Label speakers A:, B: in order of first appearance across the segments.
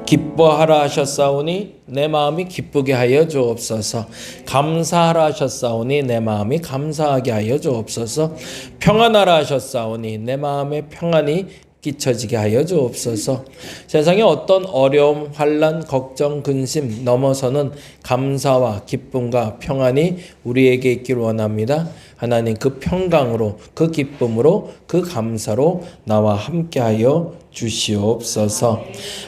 A: 기뻐하라 하셨사오니 내 마음이 기쁘게 하여 주옵소서. 감사하라 하셨사오니 내 마음이 감사하게 하여 주옵소서. 평안하라 하셨사오니 내 마음에 평안이 끼쳐지게 하여 주옵소서. 세상에 어떤 어려움, 환난, 걱정, 근심 넘어서는 감사와 기쁨과 평안이 우리에게 있기를 원합니다. 하나님 그 평강으로, 그 기쁨으로, 그 감사로 나와 함께하여 주시옵소서.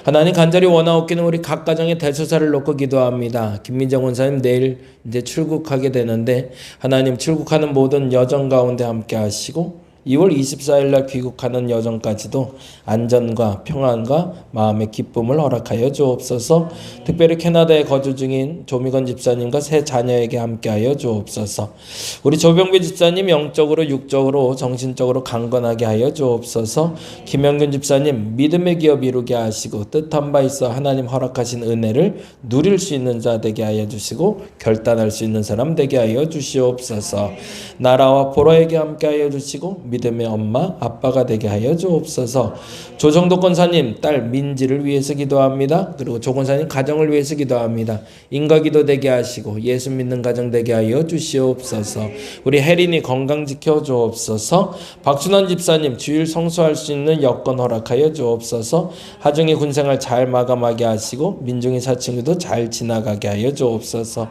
A: 하나님 간절히 원하옵기는 우리 각 가정의 대소사를 놓고 기도합니다. 김민정 원사님 내일 이제 출국하게 되는데 하나님 출국하는 모든 여정 가운데 함께하시고 2월 24일 날 귀국하는 여정까지도 안전과 평안과 마음의 기쁨을 허락하여 주옵소서. 특별히 캐나다에 거주 중인 조미건 집사님과 세 자녀에게 함께하여 주옵소서. 우리 조병배 집사님 영적으로 육적으로 정신적으로 강건하게 하여 주옵소서. 김영균 집사님 믿음의 기업 이루게 하시고 뜻한 바 있어 하나님 허락하신 은혜를 누릴 수 있는 자 되게 하여 주시고 결단할 수 있는 사람 되게 하여 주시옵소서. 나라와 보라에게 함께하여 주시고 믿음의 엄마 아빠가 되게 하여 주옵소서. 조정도 권사님 딸 민지를 위해서 기도합니다. 그리고 조 권사님 가정을 위해서 기도합니다. 인가기도 되게 하시고 예수 믿는 가정 되게 하여 주시옵소서. 우리 혜린이 건강 지켜 주옵소서. 박순원 집사님 주일 성수할 수 있는 여건 허락하여 주옵소서. 하중이 군생활 잘 마감하게 하시고 민중이 사춘기도 잘 지나가게 하여 주옵소서.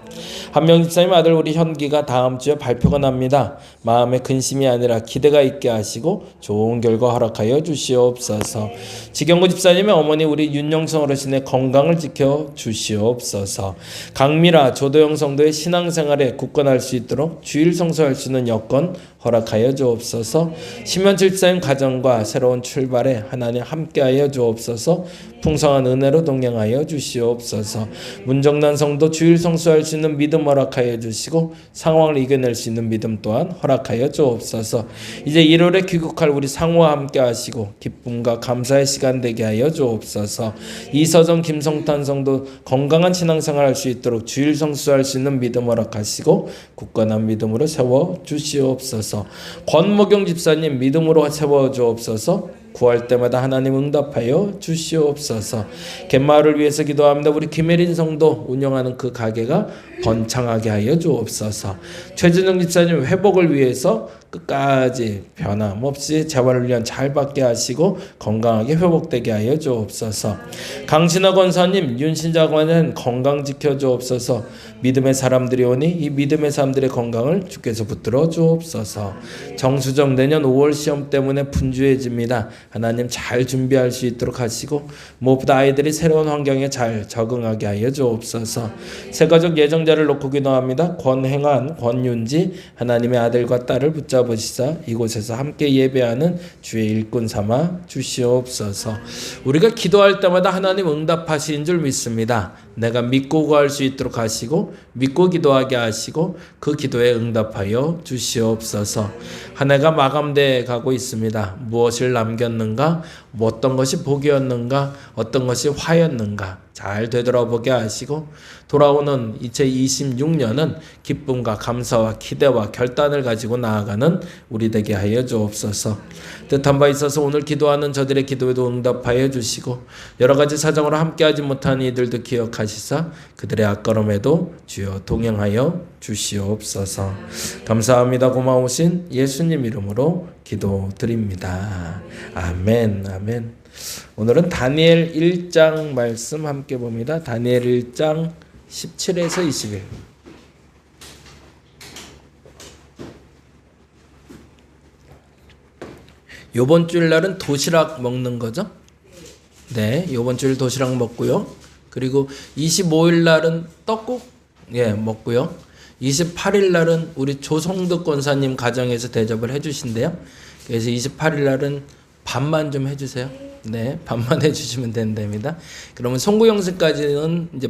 A: 한명 집사님 아들 우리 현기가 다음 주에 발표가 납니다. 마음에 근심이 아니라 기대가 있게 하시고 좋은 결과 허락하여 주시옵소서. 지경구 집사님의 어머니 우리 윤영성 어르신의 건강을 지켜 주시옵소서. 강미라 조도영 성도의 신앙생활에 굳건할 수 있도록 주일 성수할 수 있는 여건 허락하여 주옵소서. 심현철 집사님 가정과 새로운 출발에 하나님 함께하여 주옵소서. 풍성한 은혜로 동행하여 주시옵소서. 문정난 성도 주일 성수할 수 있는 믿음 허락하여 주시고 상황을 이겨낼 수 있는 믿음 또한 허락하여 주옵소서. 이제 1월에 귀국할 우리 상우와 함께 하시고 기쁨과 감사의 시간 되게 하여 주옵소서. 이서정 김성탄 성도 건강한 신앙생활 할 수 있도록 주일 성수할 수 있는 믿음 허락하시고 굳건한 믿음으로 세워 주시옵소서. 권모경 집사님 믿음으로 세워 주옵소서. 구할 때마다 하나님 응답하여 주시옵소서. 갯마을을 위해서 기도합니다. 우리 김혜린 성도 운영하는 그 가게가 번창하게 하여 주옵소서. 최진영 집사님 회복을 위해서 끝까지 변함없이 재활을 위한 잘 받게 하시고 건강하게 회복되게 하여 주옵소서. 강신하 권사님 윤신자 권사님 건강 지켜 주옵소서. 믿음의 사람들이 오니 이 믿음의 사람들의 건강을 주께서 붙들어 주옵소서. 정수정 내년 5월 시험 때문에 분주해집니다. 하나님 잘 준비할 수 있도록 하시고 무엇보다 아이들이 새로운 환경에 잘 적응하게 하여 주옵소서. 새가족 예정자를 놓고 기도합니다. 권행한 권윤지 하나님의 아들과 딸을 붙잡으시자 이곳에서 함께 예배하는 주의 일꾼 삼아 주시옵소서. 우리가 기도할 때마다 하나님 응답하시는 줄 믿습니다. 내가 믿고 구할 수 있도록 하시고 믿고 기도하게 하시고 그 기도에 응답하여 주시옵소서. 한 해가 마감돼 가고 있습니다. 무엇을 남겼는가? 어떤 것이 복이었는가? 어떤 것이 화였는가? 잘 되돌아보게 하시고 돌아오는 2026년은 기쁨과 감사와 기대와 결단을 가지고 나아가는 우리 되게 하여 주옵소서. 뜻한 바 있어서 오늘 기도하는 저들의 기도에도 응답하여 주시고 여러 가지 사정으로 함께하지 못한 이들도 기억하시사 그들의 앞걸음에도 주여 동행하여 주시옵소서. 감사합니다. 고마우신 예수님 이름으로 기도드립니다. 아멘. 아멘. 오늘은 다니엘 1장 말씀 함께 봅니다. 다니엘 1장 17에서 21. 요번 주일날은 도시락 먹는 거죠? 네, 요번 주일 도시락 먹고요. 그리고 25일 날은 떡국 먹고요. 28일 날은 우리 조성득 권사님 가정에서 대접을 해주신대요. 그래서 28일 날은 밥만 좀 해주세요. 네, 밥만 해주시면 된답니다. 그러면 송구영수까지는 이제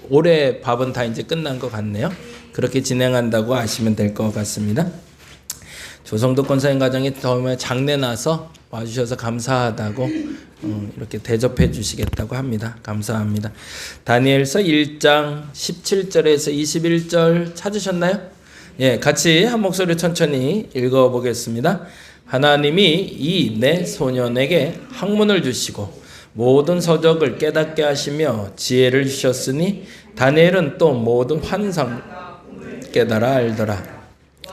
A: 올해 밥은 다 이제 끝난 것 같네요. 그렇게 진행한다고 아시면 될 것 같습니다. 조성덕 권사님 가정이 처음에 장례 나서 와주셔서 감사하다고 이렇게 대접해 주시겠다고 합니다. 감사합니다. 다니엘서 1장 17절에서 21절 찾으셨나요? 예, 같이 한 목소리 천천히 읽어보겠습니다. 하나님이 이 내 소년에게 학문을 주시고 모든 서적을 깨닫게 하시며 지혜를 주셨으니 다니엘은 또 모든 환상 깨달아 알더라.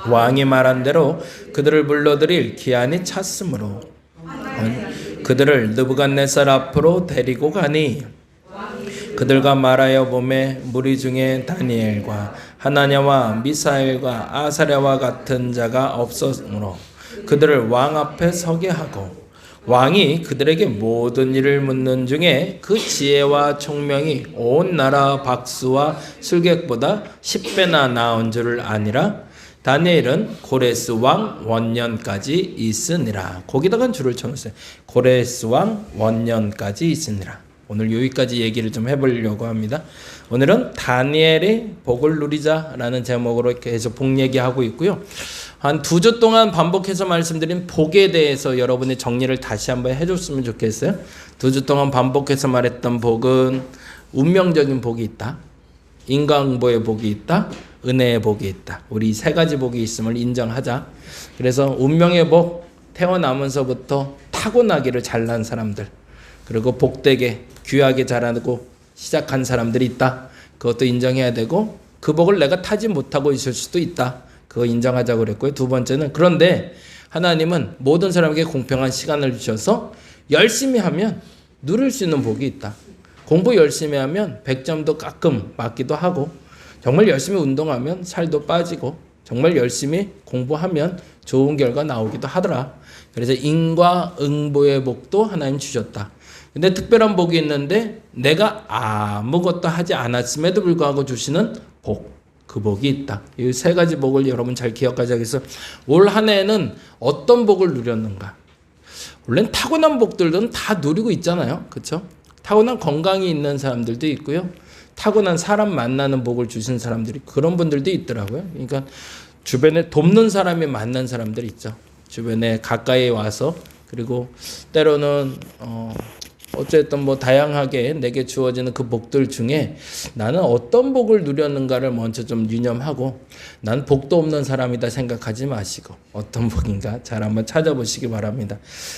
A: 왕이 말한 대로 그들을 불러들일 기한이 찼으므로 그들을 느부갓네살 앞으로 데리고 가니 그들과 말하여 보매 무리 중에 다니엘과 하나냐와 미사엘과 아사랴와 같은 자가 없었으므로 그들을 왕 앞에 서게 하고 왕이 그들에게 모든 일을 묻는 중에 그 지혜와 총명이 온 나라 박수와 술객보다 10배나 나은 줄을 아니라 다니엘은 고레스 왕 원년까지 있으니라. 거기다가 줄을 쳐놓으세요. 고레스 왕 원년까지 있으니라. 오늘 여기까지 얘기를 좀 해보려고 합니다. 오늘은 다니엘의 복을 누리자라는 제목으로 계속 복 얘기하고 있고요. 한 2주 동안 반복해서 말씀드린 복에 대해서 여러분이 정리를 다시 한번 해줬으면 좋겠어요. 2주 동안 반복해서 말했던 복은 운명적인 복이 있다. 인과응보의 복이 있다. 은혜의 복이 있다. 우리 세 가지 복이 있음을 인정하자. 그래서 운명의 복, 태어나면서부터 타고나기를 잘난 사람들, 그리고 복되게 귀하게 자라고 시작한 사람들이 있다. 그것도 인정해야 되고 그 복을 내가 타지 못하고 있을 수도 있다. 그거 인정하자고 그랬고요. 두 번째는 그런데 하나님은 모든 사람에게 공평한 시간을 주셔서 열심히 하면 누릴 수 있는 복이 있다. 공부 열심히 하면 100점도 가끔 맞기도 하고 정말 열심히 운동하면 살도 빠지고 정말 열심히 공부하면 좋은 결과 나오기도 하더라. 그래서 인과응보의 복도 하나님 주셨다. 근데 특별한 복이 있는데 내가 아무것도 하지 않았음에도 불구하고 주시는 복, 그 복이 있다. 이 세 가지 복을 여러분 잘 기억하자. 그래서 올 한 해는 어떤 복을 누렸는가? 원래는 타고난 복들은 다 누리고 있잖아요. 그렇죠? 타고난 건강이 있는 사람들도 있고요. 타고난 사람 만나는 복을 주신 사람들이 그런 분들도 있더라고요. 그러니까 주변에 돕는 사람이 만난 사람들이 있죠. 주변에 가까이 와서 그리고 때로는 어쨌든 뭐 다양하게 내게 주어지는 그 복들 중에 나는 어떤 복을 누렸는가를 먼저 좀 유념하고 난 복도 없는 사람이다 생각하지 마시고 어떤 복인가 잘 한번 찾아보시기 바랍니다.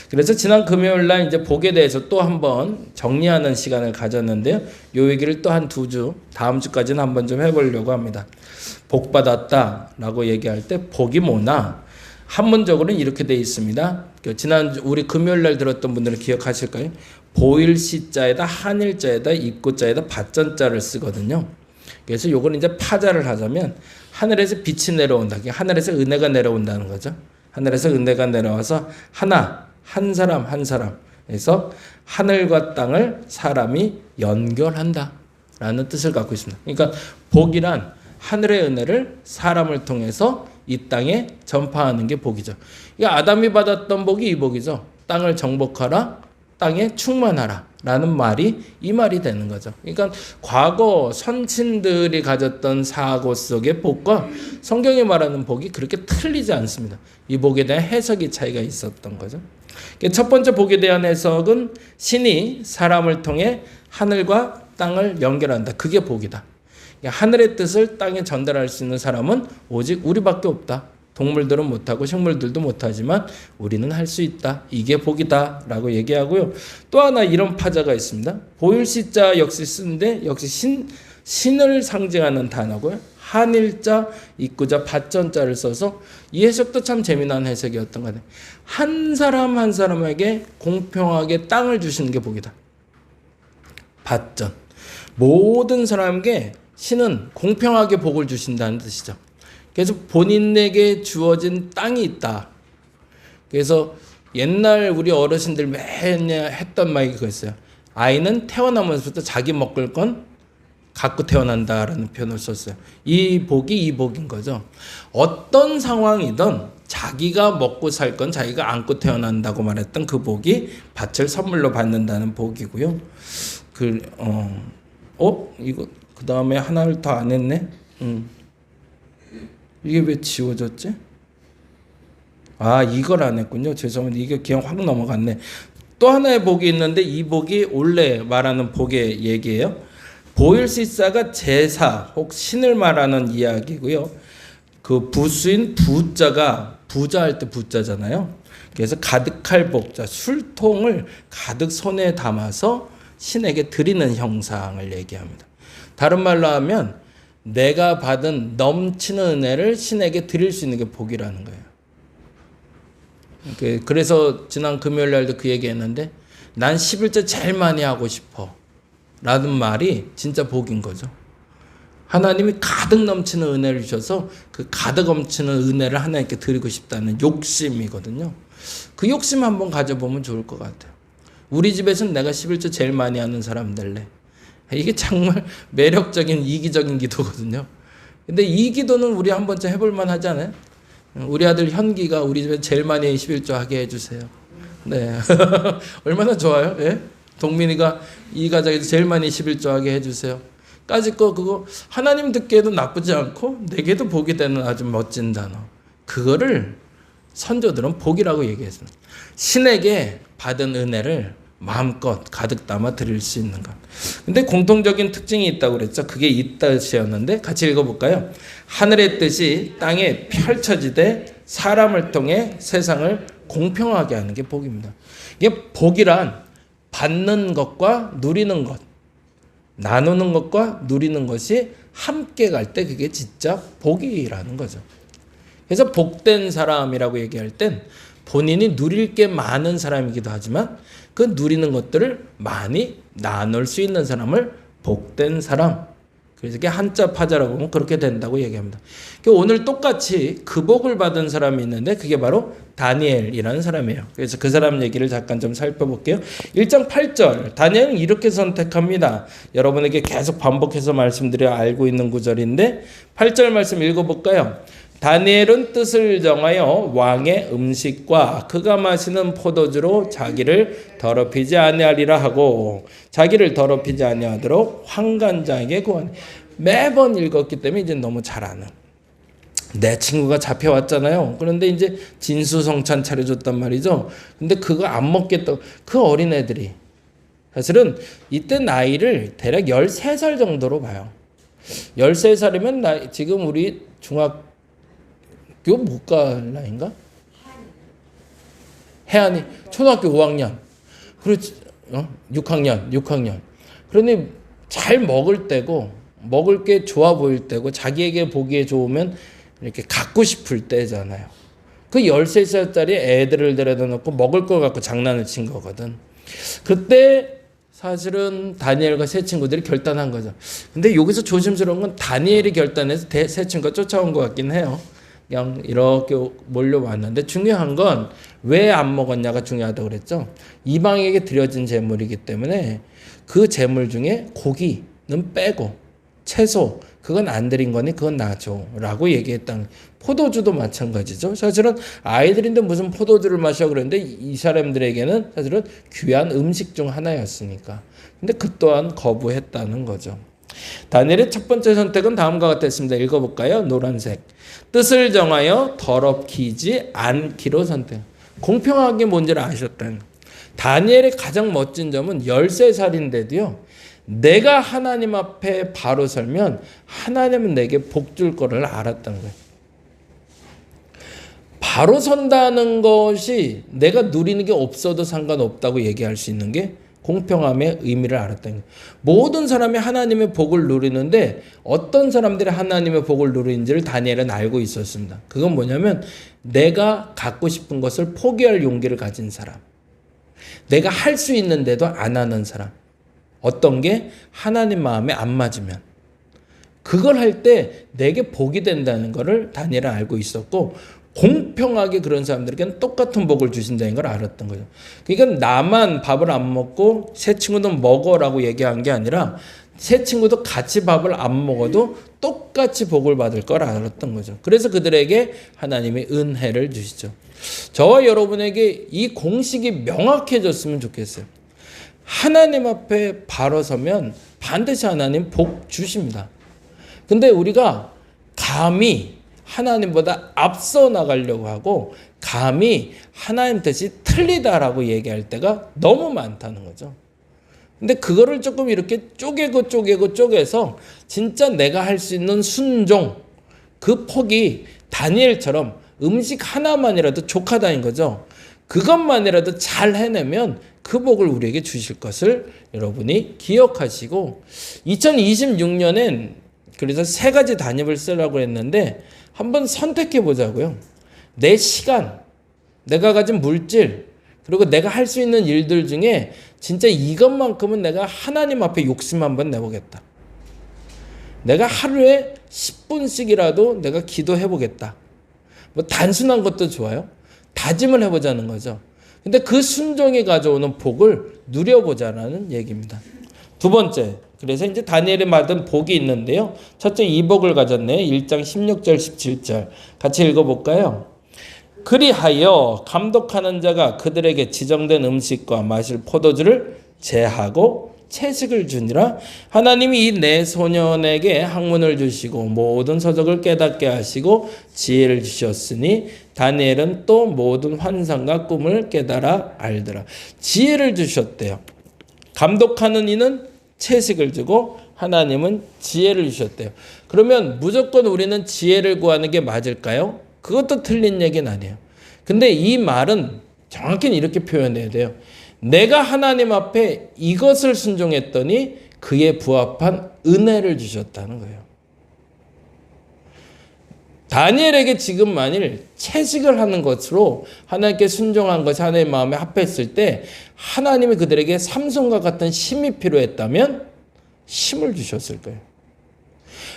A: 그래서 지난 금요일 날 이제 복에 대해서 또 한번 정리하는 시간을 가졌는데요. 요 얘기를 또 한 2주 다음 주까지는 한번 좀 해보려고 합니다. 복 받았다라고 얘기할 때 복이 뭐나 한문적으로는 이렇게 되어 있습니다. 지난 우리 금요일 날 들었던 분들은 기억하실까요? 보일시자에다 한일자에다 입구자에다 받전자를 쓰거든요. 그래서 요거는 이제 파자를 하자면 하늘에서 빛이 내려온다. 하늘에서 은혜가 내려온다는 거죠. 하늘에서 은혜가 내려와서 하나, 한 사람, 한 사람. 그래서 하늘과 땅을 사람이 연결한다. 라는 뜻을 갖고 있습니다. 그러니까 복이란 하늘의 은혜를 사람을 통해서 이 땅에 전파하는 게 복이죠. 그러니까 아담이 받았던 복이 이 복이죠. 땅을 정복하라. 땅에 충만하라 라는 말이 이 말이 되는 거죠. 그러니까 과거 선친들이 가졌던 사고 속의 복과 성경이 말하는 복이 그렇게 틀리지 않습니다. 이 복에 대한 해석이 차이가 있었던 거죠. 첫 번째 복에 대한 해석은 신이 사람을 통해 하늘과 땅을 연결한다. 그게 복이다. 하늘의 뜻을 땅에 전달할 수 있는 사람은 오직 우리밖에 없다. 동물들은 못하고 식물들도 못하지만 우리는 할 수 있다. 이게 복이다 라고 얘기하고요. 또 하나 이런 파자가 있습니다. 보일시자 역시 쓰는데 역시 신을 상징하는 단어고요. 한일자, 입구자, 받전자를 써서 이 해석도 참 재미난 해석이었던 것 같아요. 한 사람 한 사람에게 공평하게 땅을 주시는 게 복이다. 받전. 모든 사람에게 신은 공평하게 복을 주신다는 뜻이죠. 그래서 본인에게 주어진 땅이 있다. 그래서 옛날 우리 어르신들 매년 했던 말이 그거였어요. 아이는 태어나면서부터 자기 먹을 건 갖고 태어난다라는 표현을 썼어요. 이 복이 이 복인 거죠. 어떤 상황이든 자기가 먹고 살 건 자기가 안고 태어난다고 말했던 그 복이 밭을 선물로 받는다는 복이고요. 이거 그 다음에 하나를 더 안 했네. 이게 왜 지워졌지? 이걸 안 했군요. 죄송합니다. 이게 그냥 확 넘어갔네. 또 하나의 복이 있는데 이 복이 원래 말하는 복의 얘기예요. 보일시자가 제사 혹 신을 말하는 이야기고요. 그 부수인 부자가 부자 할 때 부자잖아요. 그래서 가득할 복자, 술통을 가득 손에 담아서 신에게 드리는 형상을 얘기합니다. 다른 말로 하면 내가 받은 넘치는 은혜를 신에게 드릴 수 있는 게 복이라는 거예요. 그래서 지난 금요일 날도 그 얘기했는데 난 11조 제일 많이 하고 싶어 라는 말이 진짜 복인 거죠. 하나님이 가득 넘치는 은혜를 주셔서 그 가득 넘치는 은혜를 하나님께 드리고 싶다는 욕심이거든요. 그 욕심 한번 가져보면 좋을 것 같아요. 우리 집에서는 내가 11조 제일 많이 하는 사람 될래. 이게 정말 매력적인 이기적인 기도거든요. 근데 이 기도는 우리 한 번쯤 해볼 만하지 않아요? 우리 아들 현기가 우리 집에 제일 많이 11조 하게 해주세요. 네. 얼마나 좋아요? 예? 동민이가 이 가정에서 제일 많이 11조 하게 해주세요. 까짓 거 그거 하나님 듣기에도 나쁘지 않고 내게도 복이 되는 아주 멋진 단어. 그거를 선조들은 복이라고 얘기했습니다. 신에게 받은 은혜를 마음껏 가득 담아 드릴 수 있는 것. 근데 공통적인 특징이 있다고 그랬죠. 그게 이 뜻이었는데 같이 읽어볼까요? 하늘의 뜻이 땅에 펼쳐지되 사람을 통해 세상을 공평하게 하는 게 복입니다. 이게 복이란 받는 것과 누리는 것, 나누는 것과 누리는 것이 함께 갈 때 그게 진짜 복이라는 거죠. 그래서 복된 사람이라고 얘기할 땐 본인이 누릴 게 많은 사람이기도 하지만 그 누리는 것들을 많이 나눌 수 있는 사람을 복된 사람. 그래서 이게 한자 파자라고 보면 그렇게 된다고 얘기합니다. 오늘 똑같이 그 복을 받은 사람이 있는데 그게 바로 다니엘이라는 사람이에요. 그래서 그 사람 얘기를 잠깐 좀 살펴볼게요. 1장 8절 다니엘은 이렇게 선택합니다. 여러분에게 계속 반복해서 말씀드려 알고 있는 구절인데 8절 말씀 읽어볼까요? 다니엘은 뜻을 정하여 왕의 음식과 그가 마시는 포도주로 자기를 더럽히지 아니하리라 하고 자기를 더럽히지 아니하도록 환관장에게 구하니. 매번 읽었기 때문에 이제 너무 잘 아는. 내 친구가 잡혀왔잖아요. 그런데 이제 진수성찬 차려줬단 말이죠. 근데 그거 안 먹겠다고 그 어린애들이 사실은 이때 나이를 대략 13살 정도로 봐요. 13살이면 지금 우리 중학교 못 갈 나이인가? 해안이 초등학교 5학년. 그렇지. 6학년. 그러니 잘 먹을 때고 먹을 게 좋아 보일 때고 자기에게 보기에 좋으면 이렇게 갖고 싶을 때잖아요. 그 13살짜리 애들을 데려다 놓고 먹을 걸 갖고 장난을 친 거거든. 그때 사실은 다니엘과 세 친구들이 결단한 거죠. 근데 여기서 조심스러운 건 다니엘이 결단해서 세 친구가 쫓아온 것 같긴 해요. 그냥 이렇게 몰려왔는데 중요한 건 왜 안 먹었냐가 중요하다고 그랬죠. 이방에게 드려진 제물이기 때문에 그 제물 중에 고기는 빼고 채소 그건 안 드린 거니 그건 놔줘 라고 얘기했다. 포도주도 마찬가지죠. 사실은 아이들인데 무슨 포도주를 마셔 그랬는데 이 사람들에게는 사실은 귀한 음식 중 하나였으니까. 근데 그 또한 거부했다는 거죠. 다니엘의 첫 번째 선택은 다음과 같았습니다. 읽어볼까요? 노란색. 뜻을 정하여 더럽히지 않기로 선택. 공평하게 뭔지를 아셨다는 거예요. 다니엘의 가장 멋진 점은 13살인데도요. 내가 하나님 앞에 바로 설면 하나님은 내게 복 줄 거를 알았다는 거예요. 바로 선다는 것이 내가 누리는 게 없어도 상관없다고 얘기할 수 있는 게 공평함의 의미를 알았다는 거예요. 모든 사람이 하나님의 복을 누리는데 어떤 사람들이 하나님의 복을 누리는지를 다니엘은 알고 있었습니다. 그건 뭐냐면 내가 갖고 싶은 것을 포기할 용기를 가진 사람. 내가 할 수 있는데도 안 하는 사람. 어떤 게 하나님 마음에 안 맞으면 그걸 할 때 내게 복이 된다는 것을 다니엘은 알고 있었고 공평하게 그런 사람들에게는 똑같은 복을 주신다는 걸 알았던 거죠. 그러니까 나만 밥을 안 먹고 새 친구는 먹어라고 얘기한 게 아니라 새 친구도 같이 밥을 안 먹어도 똑같이 복을 받을 걸 알았던 거죠. 그래서 그들에게 하나님이 은혜를 주시죠. 저와 여러분에게 이 공식이 명확해졌으면 좋겠어요. 하나님 앞에 바로 서면 반드시 하나님 복 주십니다. 근데 우리가 감히 하나님보다 앞서 나가려고 하고 감히 하나님 뜻이 틀리다라고 얘기할 때가 너무 많다는 거죠. 근데 그거를 조금 이렇게 쪼개서 진짜 내가 할 수 있는 순종 그 폭이 다니엘처럼 음식 하나만이라도 족하다는 거죠. 그것만이라도 잘 해내면 그 복을 우리에게 주실 것을 여러분이 기억하시고 2026년엔 그래서 3가지 단입을 쓰라고 했는데 한번 선택해 보자고요. 내 시간, 내가 가진 물질, 그리고 내가 할 수 있는 일들 중에 진짜 이것만큼은 내가 하나님 앞에 욕심 한번 내보겠다. 내가 하루에 10분씩이라도 내가 기도해 보겠다. 뭐 단순한 것도 좋아요. 다짐을 해보자는 거죠. 근데 그 순종이 가져오는 복을 누려보자라는 얘기입니다. 두 번째, 그래서 이제 다니엘이 받은 복이 있는데요. 첫째, 이 복을 가졌네요. 1장 16절 17절 같이 읽어볼까요? 그리하여 감독하는 자가 그들에게 지정된 음식과 마실 포도주를 제하고 채식을 주니라. 하나님이 이 네 소년에게 학문을 주시고 모든 서적을 깨닫게 하시고 지혜를 주셨으니 다니엘은 또 모든 환상과 꿈을 깨달아 알더라. 지혜를 주셨대요. 감독하는 이는 채식을 주고 하나님은 지혜를 주셨대요. 그러면 무조건 우리는 지혜를 구하는 게 맞을까요? 그것도 틀린 얘기는 아니에요. 근데 이 말은 정확히 이렇게 표현해야 돼요. 내가 하나님 앞에 이것을 순종했더니 그에 부합한 은혜를 주셨다는 거예요. 다니엘에게 지금 만일 채식을 하는 것으로 하나님께 순종한 것이 하나님의 마음에 합했을 때 하나님이 그들에게 삼손과 같은 힘이 필요했다면 힘을 주셨을 거예요.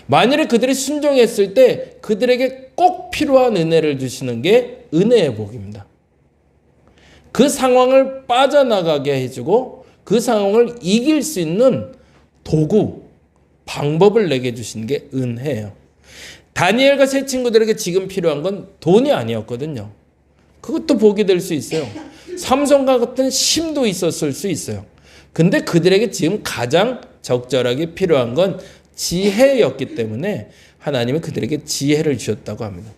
A: 만일에 그들이 순종했을 때 그들에게 꼭 필요한 은혜를 주시는 게 은혜의 복입니다. 그 상황을 빠져나가게 해주고 그 상황을 이길 수 있는 도구, 방법을 내게 주시는 게 은혜예요. 다니엘과 세 친구들에게 지금 필요한 건 돈이 아니었거든요. 그것도 복이 될 수 있어요. 삼손과 같은 힘도 있었을 수 있어요. 근데 그들에게 지금 가장 적절하게 필요한 건 지혜였기 때문에 하나님은 그들에게 지혜를 주셨다고 합니다.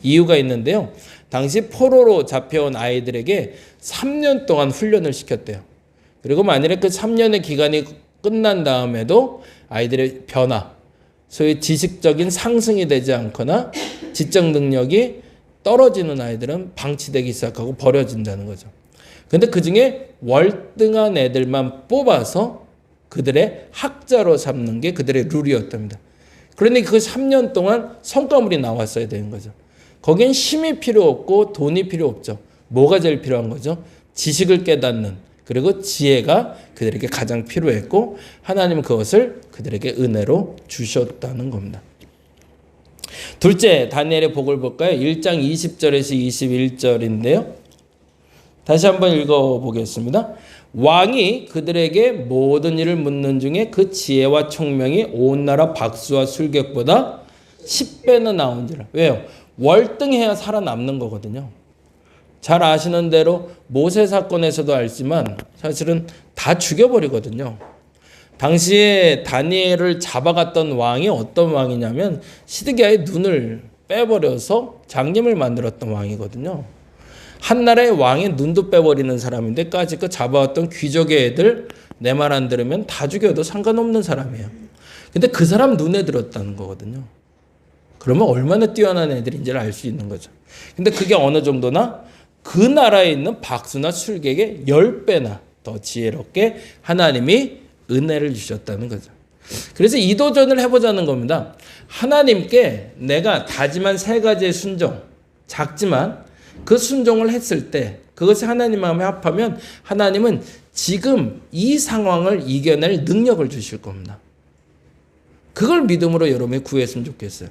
A: 이유가 있는데요. 당시 포로로 잡혀온 아이들에게 3년 동안 훈련을 시켰대요. 그리고 만일에 그 3년의 기간이 끝난 다음에도 아이들의 변화, 소위 지식적인 상승이 되지 않거나 지적 능력이 떨어지는 아이들은 방치되기 시작하고 버려진다는 거죠. 근데 그 중에 월등한 애들만 뽑아서 그들의 학자로 삼는 게 그들의 룰이었답니다. 그러니 그 3년 동안 성과물이 나왔어야 되는 거죠. 거긴 힘이 필요 없고 돈이 필요 없죠. 뭐가 제일 필요한 거죠? 지식을 깨닫는, 그리고 지혜가 그들에게 가장 필요했고 하나님은 그것을 그들에게 은혜로 주셨다는 겁니다. 둘째, 다니엘의 복을 볼까요? 1장 20절에서 21절인데요. 다시 한번 읽어보겠습니다. 왕이 그들에게 모든 일을 묻는 중에 그 지혜와 총명이 온 나라 박수와 술객보다 10배나 나온지라. 왜요? 월등해야 살아남는 거거든요. 잘 아시는 대로 모세 사건에서도 알지만 사실은 다 죽여버리거든요. 당시에 다니엘을 잡아갔던 왕이 어떤 왕이냐면 시드기야의 눈을 빼버려서 장님을 만들었던 왕이거든요. 한 나라의 왕의 눈도 빼버리는 사람인데까지 그 잡아왔던 귀족의 애들 내 말 안 들으면 다 죽여도 상관없는 사람이에요. 근데 그 사람 눈에 들었다는 거거든요. 그러면 얼마나 뛰어난 애들인지를 알 수 있는 거죠. 근데 그게 어느 정도나 그 나라에 있는 박수나 술객의 10배나 더 지혜롭게 하나님이 은혜를 주셨다는 거죠. 그래서 이 도전을 해보자는 겁니다. 하나님께 내가 다짐한 3가지의 순종, 작지만 그 순종을 했을 때 그것이 하나님 마음에 합하면 하나님은 지금 이 상황을 이겨낼 능력을 주실 겁니다. 그걸 믿음으로 여러분이 구했으면 좋겠어요.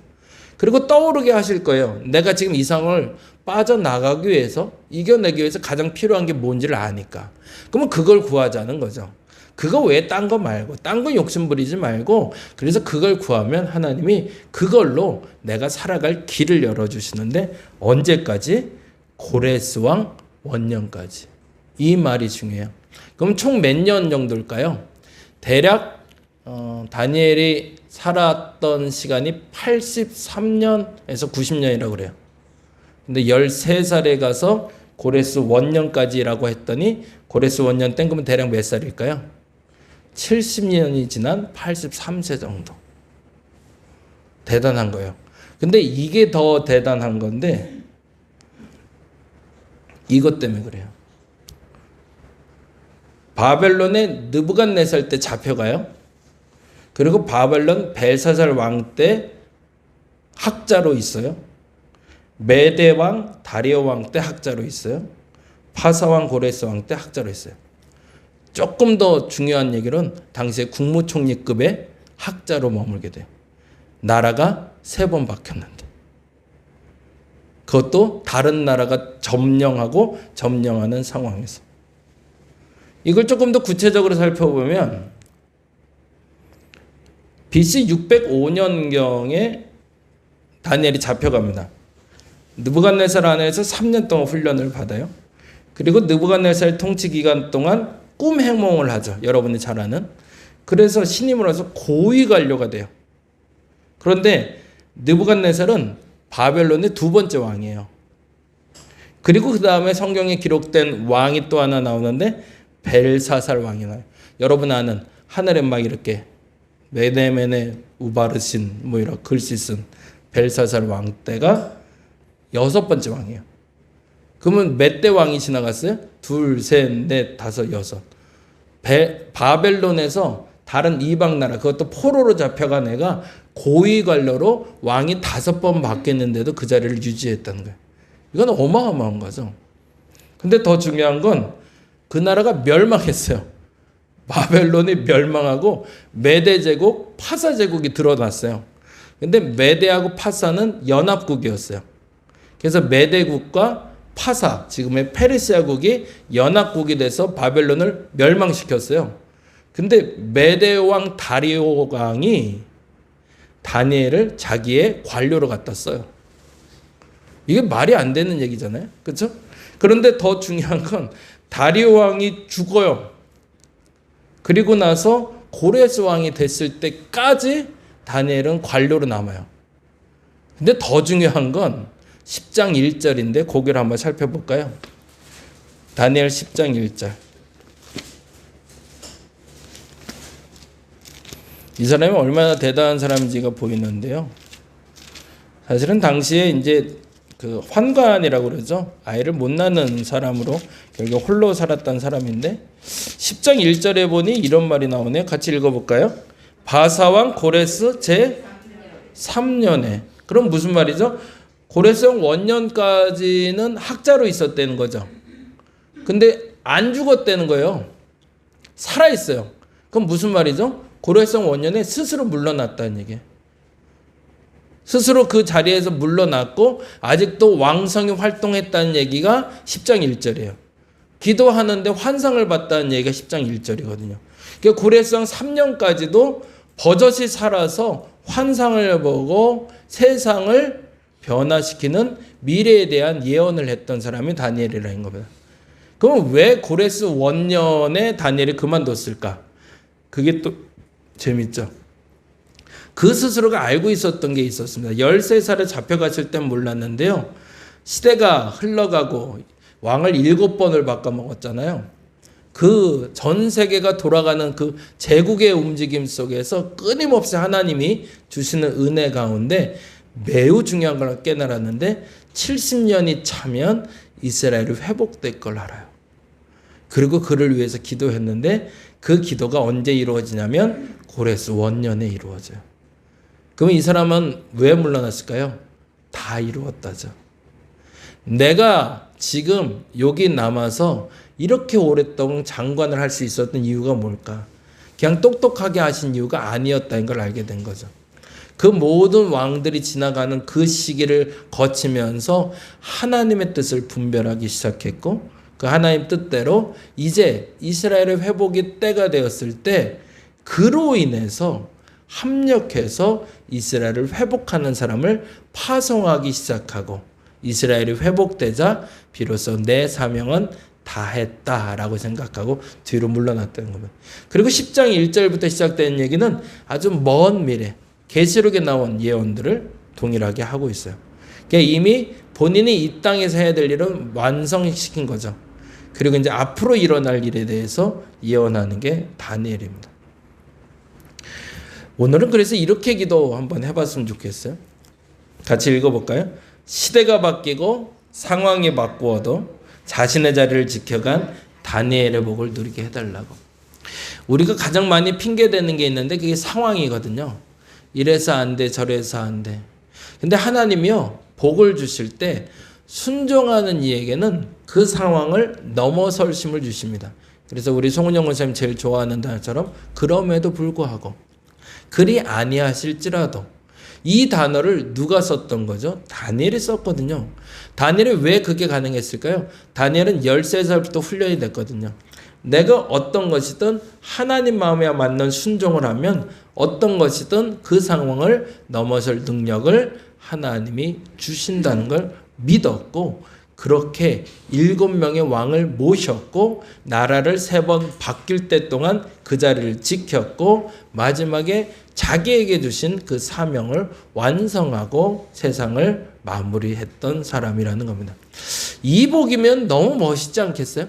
A: 그리고 떠오르게 하실 거예요. 내가 지금 이 상황을 빠져나가기 위해서, 이겨내기 위해서 가장 필요한 게 뭔지를 아니까. 그러면 그걸 구하자는 거죠. 그거 외에 딴 거 말고, 딴 거 욕심 부리지 말고, 그래서 그걸 구하면 하나님이 그걸로 내가 살아갈 길을 열어주시는데 언제까지? 고레스 왕 원년까지. 이 말이 중요해요. 그럼 총 몇 년 정도일까요? 대략 다니엘이 살았던 시간이 83년에서 90년이라고 그래요. 근데 13살에 가서 고레스 원년까지라고 했더니 고레스 원년 땐 그러면 대략 몇 살일까요? 70년이 지난 83세 정도. 대단한 거예요. 근데 이게 더 대단한 건데 이것 때문에 그래요. 바벨론에 느부갓네살 때 잡혀가요. 그리고 바벨론 벨사살 왕 때 학자로 있어요. 메대 왕, 다리오 왕 때 학자로 있어요. 파사 왕, 고레스 왕 때 학자로 있어요. 조금 더 중요한 얘기는 당시에 국무총리급의 학자로 머물게 돼요. 나라가 3번 바뀌었는데. 그것도 다른 나라가 점령하고 점령하는 상황에서. 이걸 조금 더 구체적으로 살펴보면 BC 605년경에 다니엘이 잡혀갑니다. 느부갓네살 안에서 3년 동안 훈련을 받아요. 그리고 느부갓네살 통치 기간 동안 꿈 해몽을 하죠. 여러분이 잘 아는. 그래서 신임으로서 고위 관료가 돼요. 그런데 느부갓네살은 바벨론의 2번째 왕이에요. 그리고 그 다음에 성경에 기록된 왕이 또 하나 나오는데 벨사살 왕이 나요. 여러분 아는 하늘에 막 이렇게 메네메네 우바르신 뭐 이런 글씨 쓴 벨사살 왕 때가 6번째 왕이에요. 그러면 몇 대 왕이 지나갔어요? 2, 3, 4, 5, 6. 바벨론에서 다른 이방 나라, 그것도 포로로 잡혀간 애가 고위 관료로 왕이 5번 바뀌었는데도 그 자리를 유지했다는 거예요. 이건 어마어마한 거죠. 근데 더 중요한 건 그 나라가 멸망했어요. 바벨론이 멸망하고 메대 제국, 파사 제국이 드러났어요. 근데 메대하고 파사는 연합국이었어요. 그래서 메대국과 파사, 지금의 페르시아국이 연합국이 돼서 바벨론을 멸망시켰어요. 근데 메대 왕 다리오 왕이 다니엘을 자기의 관료로 갖다 써요. 이게 말이 안 되는 얘기잖아요. 그렇죠? 그런데 더 중요한 건 다리오 왕이 죽어요. 그리고 나서 고레스 왕이 됐을 때까지 다니엘은 관료로 남아요. 근데 더 중요한 건 10장 1절인데 고개를 한번 살펴볼까요? 다니엘 10장 1절. 이 사람이 얼마나 대단한 사람인지가 보이는데요. 사실은 당시에 이제 그 환관이라고 그러죠. 아이를 못 낳는 사람으로 결국 홀로 살았던 사람인데 10장 1절에 보니 이런 말이 나오네요. 같이 읽어볼까요? 바사왕 고레스 제 3년에. 그럼 무슨 말이죠? 고레스 왕 원년까지는 학자로 있었다는 거죠. 근데 안 죽었다는 거예요. 살아있어요. 그럼 무슨 말이죠? 고레스 왕 원년에 스스로 물러났다는 얘기예요. 스스로 그 자리에서 물러났고 아직도 왕성히 활동했다는 얘기가 10장 1절이에요. 기도하는데 환상을 봤다는 얘기가 10장 1절이거든요. 그러니까 고레스 왕 3년까지도 버젓이 살아서 환상을 보고 세상을 변화시키는 미래에 대한 예언을 했던 사람이 다니엘이라는 겁니다. 그럼 왜 고레스 원년에 다니엘이 그만뒀을까? 그게 또 재밌죠. 그 스스로가 알고 있었던 게 있었습니다. 13살에 잡혀갔을 땐 몰랐는데요. 시대가 흘러가고 왕을 7번을 바꿔먹었잖아요. 그 전 세계가 돌아가는 그 제국의 움직임 속에서 끊임없이 하나님이 주시는 은혜 가운데 매우 중요한 걸 깨달았는데 70년이 차면 이스라엘이 회복될 걸 알아요. 그리고 그를 위해서 기도했는데 그 기도가 언제 이루어지냐면 고레스 원년에 이루어져요. 그럼 이 사람은 왜 물러났을까요? 다 이루었다죠. 내가 지금 여기 남아서 이렇게 오랫동안 장관을 할 수 있었던 이유가 뭘까? 그냥 똑똑하게 하신 이유가 아니었다는 걸 알게 된 거죠. 그 모든 왕들이 지나가는 그 시기를 거치면서 하나님의 뜻을 분별하기 시작했고 그 하나님 뜻대로 이제 이스라엘의 회복이 때가 되었을 때 그로 인해서 합력해서 이스라엘을 회복하는 사람을 파송하기 시작하고 이스라엘이 회복되자 비로소 내 사명은 다 했다라고 생각하고 뒤로 물러났다는 겁니다. 그리고 10장 1절부터 시작되는 얘기는 아주 먼 미래 계시록에 나온 예언들을 동일하게 하고 있어요. 그러니까 이미 본인이 이 땅에서 해야 될 일은 완성시킨 거죠. 그리고 이제 앞으로 일어날 일에 대해서 예언하는 게 다니엘입니다. 오늘은 그래서 이렇게 기도 한번 해봤으면 좋겠어요. 같이 읽어볼까요? 시대가 바뀌고 상황이 바꾸어도 자신의 자리를 지켜간 다니엘의 복을 누리게 해달라고. 우리가 가장 많이 핑계대는 게 있는데 그게 상황이거든요. 이래서 안 돼, 저래서 안 돼. 근데 하나님이요, 복을 주실 때 순종하는 이에게는 그 상황을 넘어설 힘을 주십니다. 그래서 우리 송은영 원사님 제일 좋아하는 단어처럼 그럼에도 불구하고, 그리 아니하실지라도, 이 단어를 누가 썼던 거죠? 다니엘이 썼거든요. 다니엘이 왜 그게 가능했을까요? 다니엘은 13살부터 훈련이 됐거든요. 내가 어떤 것이든 하나님 마음에 맞는 순종을 하면 어떤 것이든 그 상황을 넘어설 능력을 하나님이 주신다는 걸 믿었고, 그렇게 7명의 왕을 모셨고 나라를 3번 바뀔 때 동안 그 자리를 지켰고, 마지막에 자기에게 주신 그 사명을 완성하고 세상을 마무리했던 사람이라는 겁니다. 이 복이면 너무 멋있지 않겠어요?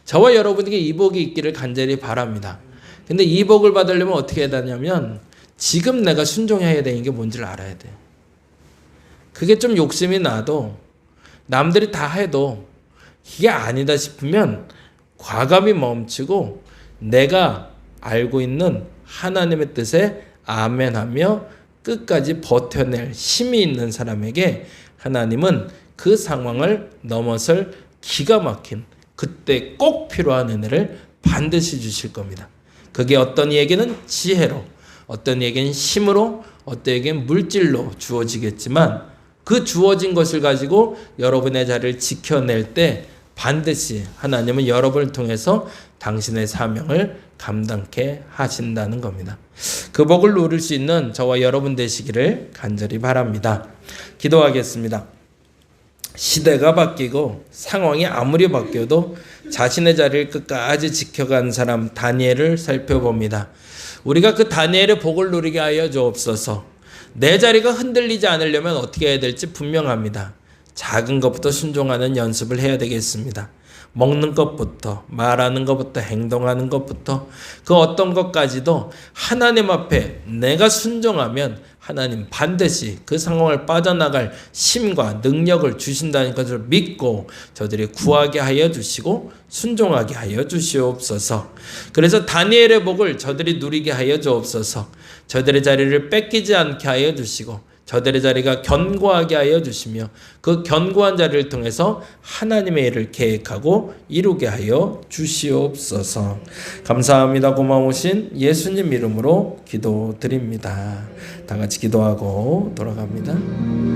A: 저와 여러분에게 이 복이 있기를 간절히 바랍니다. 근데 이 복을 받으려면 어떻게 해야 되냐면 지금 내가 순종해야 되는 게 뭔지를 알아야 돼요. 그게 좀 욕심이 나도, 남들이 다 해도 이게 아니다 싶으면 과감히 멈추고 내가 알고 있는 하나님의 뜻에 아멘하며 끝까지 버텨낼 힘이 있는 사람에게 하나님은 그 상황을 넘어설 기가 막힌, 그때 꼭 필요한 은혜를 반드시 주실 겁니다. 그게 어떤 이에게는 지혜로, 어떤 이에게는 힘으로, 어떤 이에게는 물질로 주어지겠지만, 그 주어진 것을 가지고 여러분의 자리를 지켜낼 때 반드시 하나님은 여러분을 통해서 당신의 사명을 감당케 하신다는 겁니다. 그 복을 누릴 수 있는 저와 여러분 되시기를 간절히 바랍니다. 기도하겠습니다. 시대가 바뀌고 상황이 아무리 바뀌어도 자신의 자리를 끝까지 지켜간 사람 다니엘을 살펴봅니다. 우리가 그 다니엘의 복을 누리게 하여 주옵소서. 내 자리가 흔들리지 않으려면 어떻게 해야 될지 분명합니다. 작은 것부터 순종하는 연습을 해야 되겠습니다. 먹는 것부터, 말하는 것부터, 행동하는 것부터, 그 어떤 것까지도 하나님 앞에 내가 순종하면 하나님 반드시 그 상황을 빠져나갈 힘과 능력을 주신다는 것을 믿고 저들이 구하게 하여 주시고 순종하게 하여 주시옵소서. 그래서 다니엘의 복을 저들이 누리게 하여 주옵소서. 저들의 자리를 뺏기지 않게 하여 주시고 저들의 자리가 견고하게 하여 주시며 그 견고한 자리를 통해서 하나님의 일을 계획하고 이루게 하여 주시옵소서. 감사합니다. 고마우신 예수님 이름으로 기도드립니다. 다 같이 기도하고 돌아갑니다.